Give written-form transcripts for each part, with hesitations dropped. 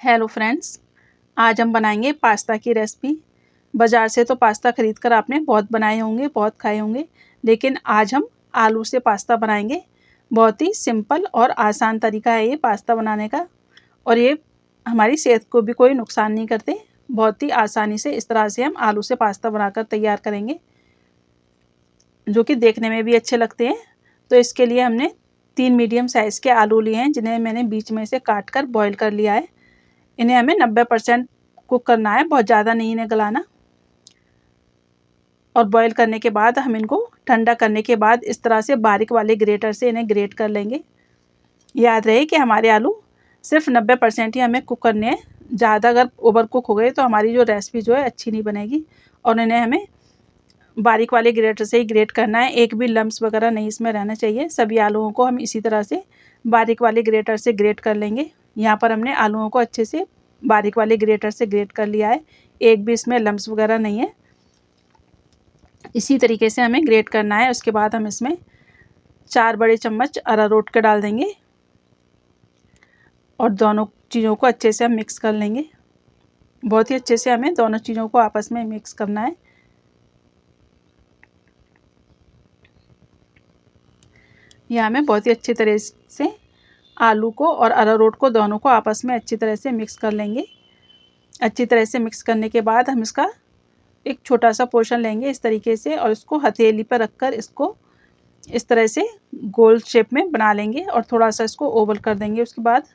Hello friends, आज हम बनाएंगे पास्ता की रेसिपी। बाज़ार से तो पास्ता ख़रीद कर आपने बहुत बनाए होंगे, बहुत खाए होंगे, लेकिन आज हम आलू से पास्ता बनाएंगे। बहुत ही सिंपल और आसान तरीका है ये पास्ता बनाने का, और ये हमारी सेहत को भी कोई नुकसान नहीं करते। बहुत ही आसानी से इस तरह से हम आलू से पास्ता बनाकर तैयार करेंगे, जो कि देखने में भी अच्छे लगते हैं। तो इसके लिए हमने 3 मीडियम साइज़ के आलू लिए हैं, जिन्हें मैंने बीच में से काट कर बॉयल कर लिया है। इन्हें हमें 90% कुक करना है, बहुत ज़्यादा नहीं इन्हें गलाना। और बॉईल करने के बाद हम इनको ठंडा करने के बाद इस तरह से बारीक वाले ग्रेटर से इन्हें ग्रेट कर लेंगे। याद रहे कि हमारे आलू सिर्फ 90% ही हमें कुक करने हैं। ज़्यादा अगर ओवर कुक हो गए तो हमारी जो रेसिपी जो है अच्छी नहीं बनेगी। और इन्हें हमें बारीक वाले ग्रेटर से ही ग्रेट करना है, एक भी लम्स वगैरह नहीं इसमें रहना चाहिए। सभी आलूओं को हम इसी तरह से बारीक वाले ग्रेटर से ग्रेट कर लेंगे। यहाँ पर हमने आलूओं को अच्छे से बारीक वाले ग्रेटर से ग्रेट कर लिया है, एक भी इसमें लम्स वगैरह नहीं है। इसी तरीके से हमें ग्रेट करना है। उसके बाद हम इसमें 4 बड़े चम्मच अरारोट के डाल देंगे और दोनों चीज़ों को अच्छे से हम मिक्स कर लेंगे। बहुत ही अच्छे से हमें दोनों चीज़ों को आपस में मिक्स करना है। यह हमें बहुत ही अच्छी तरह से आलू को और अरारोट को दोनों को आपस में अच्छी तरह से मिक्स कर लेंगे। अच्छी तरह से मिक्स करने के बाद हम इसका एक छोटा सा पोर्शन लेंगे इस तरीके से, और इसको हथेली पर रखकर इसको इस तरह से गोल शेप में बना लेंगे और थोड़ा सा इसको ओवल कर देंगे। उसके बाद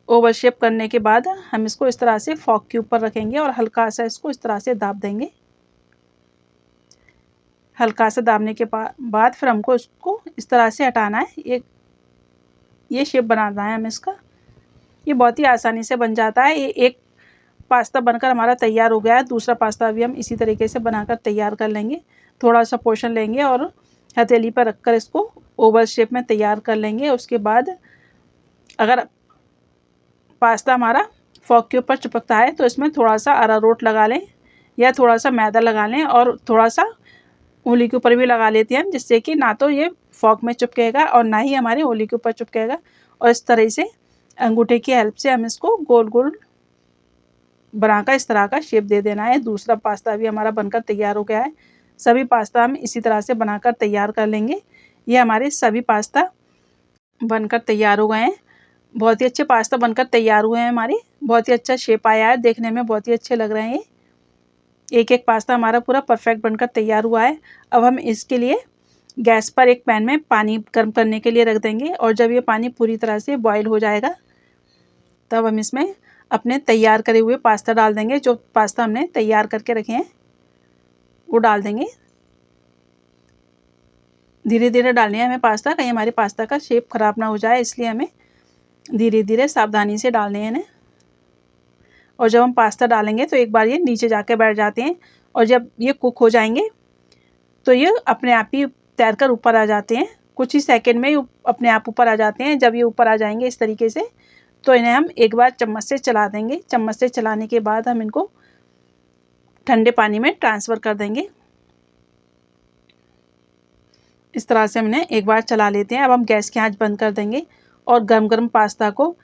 ओवल शेप करने के बाद हम इसको इस तरह से फॉक के ऊपर रखेंगे और हल्का सा इसको इस तरह से दाब देंगे। हल्का सा दाबने के बाद फिर हमको इसको इस तरह से हटाना है। ये शेप बनाना है हमें इसका। ये बहुत ही आसानी से बन जाता है। ये एक पास्ता बनकर हमारा तैयार हो गया है। दूसरा पास्ता भी हम इसी तरीके से बनाकर तैयार कर लेंगे। थोड़ा सा पोर्शन लेंगे और हथेली पर रखकर इसको ओवल शेप में तैयार कर लेंगे। उसके बाद अगर पास्ता हमारा फॉक के ऊपर चिपकता है तो इसमें थोड़ा सा अरारोट लगा लें या थोड़ा सा मैदा लगा लें, और थोड़ा सा उंगली के ऊपर भी लगा लेते हैं हम, जिससे कि ना तो ये फॉक में चिपकेगा और ना ही हमारी उंगली के ऊपर चिपकेगा। और इस तरह से अंगूठे की हेल्प से हम इसको गोल गोल बनाकर इस तरह का शेप दे देना है। दूसरा पास्ता भी हमारा बनकर तैयार हो गया है। सभी पास्ता हम इसी तरह से बनाकर तैयार कर लेंगे। ये हमारे सभी पास्ता बनकर तैयार हो गए हैं। बहुत ही अच्छे पास्ता बनकर तैयार हुए हैं हमारे। बहुत ही अच्छा शेप आया है, देखने में बहुत ही अच्छे लग रहे हैं ये। एक एक पास्ता हमारा पूरा परफेक्ट बनकर तैयार हुआ है। अब हम इसके लिए गैस पर एक पैन में पानी गर्म करने के लिए रख देंगे, और जब ये पानी पूरी तरह से बॉईल हो जाएगा तब हम इसमें अपने तैयार करे हुए पास्ता डाल देंगे। जो पास्ता हमने तैयार करके रखे हैं वो डाल देंगे। धीरे धीरे डालनी है हमें पास्ता, कहीं हमारे पास्ता का शेप ख़राब ना हो जाए, इसलिए हमें धीरे धीरे सावधानी से डालने हैं इन्हें। और जब हम पास्ता डालेंगे तो एक बार ये नीचे जाके बैठ जाते हैं, और जब ये कुक हो जाएंगे तो ये अपने आप ही तैर कर ऊपर आ जाते हैं। कुछ ही सेकंड में ये अपने आप ऊपर आ जाते हैं। जब ये ऊपर आ जाएंगे इस तरीके से, तो इन्हें हम एक बार चम्मच से चला देंगे। चम्मच से चलाने के बाद हम इनको ठंडे पानी में ट्रांसफ़र कर देंगे। इस तरह से हमने एक बार चला लेते हैं। अब हम गैस की आंच बंद कर देंगे और गरम गरम पास्ता को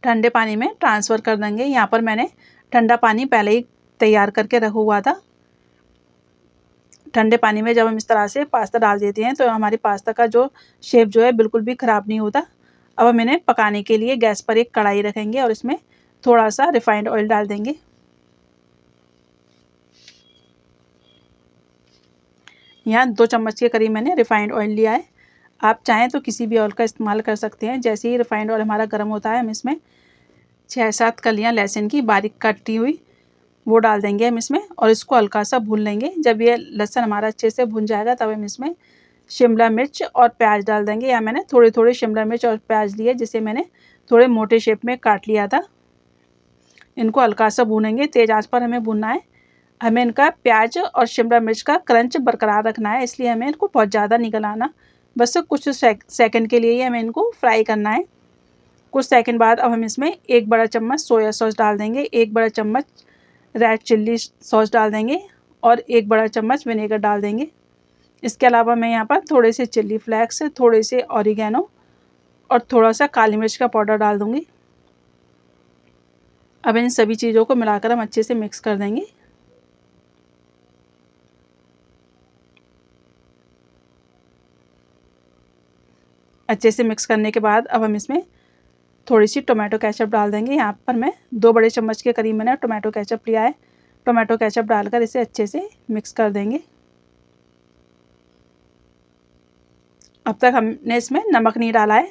ठंडे पानी में ट्रांसफ़र कर देंगे। यहाँ पर मैंने ठंडा पानी पहले ही तैयार करके रखा हुआ था। ठंडे पानी में जब हम इस तरह से पास्ता डाल देते हैं तो हमारी पास्ता का जो शेप जो है बिल्कुल भी ख़राब नहीं होता। अब हम इन्हें पकाने के लिए गैस पर एक कढ़ाई रखेंगे और इसमें थोड़ा सा रिफाइंड ऑयल डाल देंगे। यहाँ 2 चम्मच के करीब मैंने रिफाइंड ऑयल लिया है। आप चाहें तो किसी भी ऑयल का इस्तेमाल कर सकते हैं। जैसे ही रिफाइंड ऑयल हमारा गर्म होता है हम इसमें 6-7 कलियाँ लहसुन की बारीक कटी हुई वो डाल देंगे हम इसमें, और इसको हल्का सा भून लेंगे। जब ये लहसुन हमारा अच्छे से भुन जाएगा तब हम इसमें शिमला मिर्च और प्याज डाल देंगे। या मैंने थोड़े थोड़े शिमला मिर्च और प्याज लिए, जिसे मैंने थोड़े मोटे शेप में काट लिया था। इनको हल्का सा भूनेंगे, तेज़ आंच पर हमें भूनना है। हमें इनका प्याज और शिमला मिर्च का क्रंच बरकरार रखना है, इसलिए हमें इनको बहुत ज़्यादा नहीं गलाना। बस कुछ सेकंड के लिए ही हमें इनको फ्राई करना है। कुछ सेकंड बाद अब हम इसमें 1 बड़ा चम्मच सोया सॉस डाल देंगे, 1 बड़ा चम्मच रेड चिल्ली सॉस डाल देंगे और 1 बड़ा चम्मच विनेगर डाल देंगे। इसके अलावा मैं यहाँ पर थोड़े से चिल्ली फ्लेक्स, थोड़े से ऑरिगेनो और थोड़ा सा काली मिर्च का पाउडर डाल दूँगी। अब इन सभी चीज़ों को मिलाकर हम अच्छे से मिक्स कर देंगे। अच्छे से मिक्स करने के बाद अब हम इसमें थोड़ी सी टोमेटो केचप डाल देंगे। यहाँ पर मैं 2 बड़े चम्मच के करीब मैंने टोमेटो केचप लिया है। टोमेटो केचप डालकर इसे अच्छे से मिक्स कर देंगे। अब तक हमने इसमें नमक नहीं डाला है,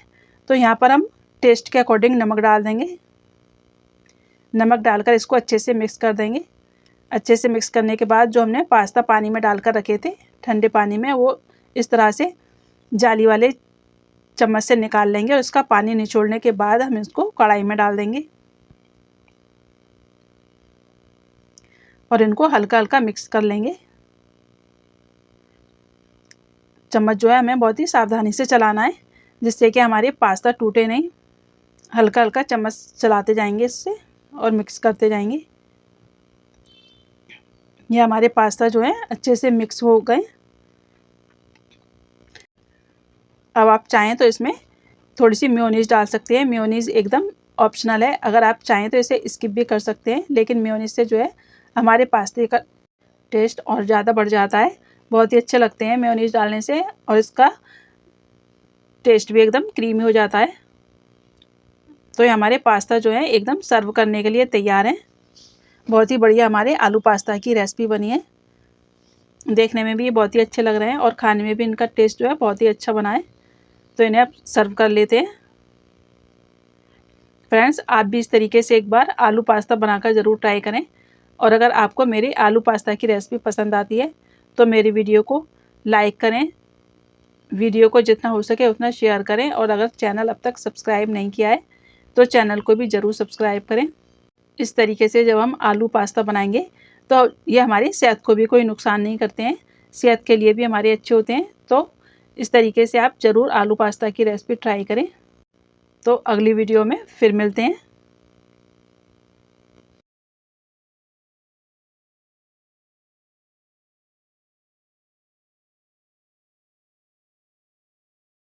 तो यहाँ पर हम टेस्ट के अकॉर्डिंग नमक डाल देंगे। नमक डालकर इसको अच्छे से मिक्स कर देंगे। अच्छे से मिक्स करने के बाद जो हमने पास्ता पानी में डालकर रखे थे ठंडे पानी में, वो इस तरह से जाली वाले चम्मच से निकाल लेंगे और इसका पानी निचोड़ने के बाद हम इसको कढ़ाई में डाल देंगे और इनको हल्का हल्का मिक्स कर लेंगे। चम्मच जो है हमें बहुत ही सावधानी से चलाना है, जिससे कि हमारे पास्ता टूटे नहीं। हल्का हल्का चम्मच चलाते जाएंगे इससे और मिक्स करते जाएंगे। ये हमारे पास्ता जो है अच्छे से मिक्स हो गए। अब आप चाहें तो इसमें थोड़ी सी मेयोनीज़ डाल सकते हैं। मेयोनीज़ एकदम ऑप्शनल है, अगर आप चाहें तो इसे स्किप भी कर सकते हैं, लेकिन मेयोनीज़ से जो है हमारे पास्ते का टेस्ट और ज़्यादा बढ़ जाता है। बहुत ही अच्छे लगते हैं मेयोनीज़ डालने से और इसका टेस्ट भी एकदम क्रीमी हो जाता है। तो ये हमारे पास्ता जो है एकदम सर्व करने के लिए तैयार हैं। बहुत ही बढ़िया हमारे आलू पास्ता की रेसिपी बनी है। देखने में भी ये बहुत ही अच्छे लग रहे हैं और खाने में भी इनका टेस्ट जो है बहुत ही अच्छा बना है। तो इन्हें अब सर्व कर लेते हैं। फ्रेंड्स, आप भी इस तरीके से एक बार आलू पास्ता बनाकर ज़रूर ट्राई करें और अगर आपको मेरी आलू पास्ता की रेसिपी पसंद आती है तो मेरी वीडियो को लाइक करें, वीडियो को जितना हो सके उतना शेयर करें और अगर चैनल अब तक सब्सक्राइब नहीं किया है तो चैनल को भी ज़रूर सब्सक्राइब करें। इस तरीके से जब हम आलू पास्ता बनाएंगे तो ये हमारी सेहत को भी कोई नुकसान नहीं करते हैं, सेहत के लिए भी हमारे अच्छे होते हैं। तो इस तरीके से आप ज़रूर आलू पास्ता की रेसिपी ट्राई करें। तो अगली वीडियो में फिर मिलते हैं।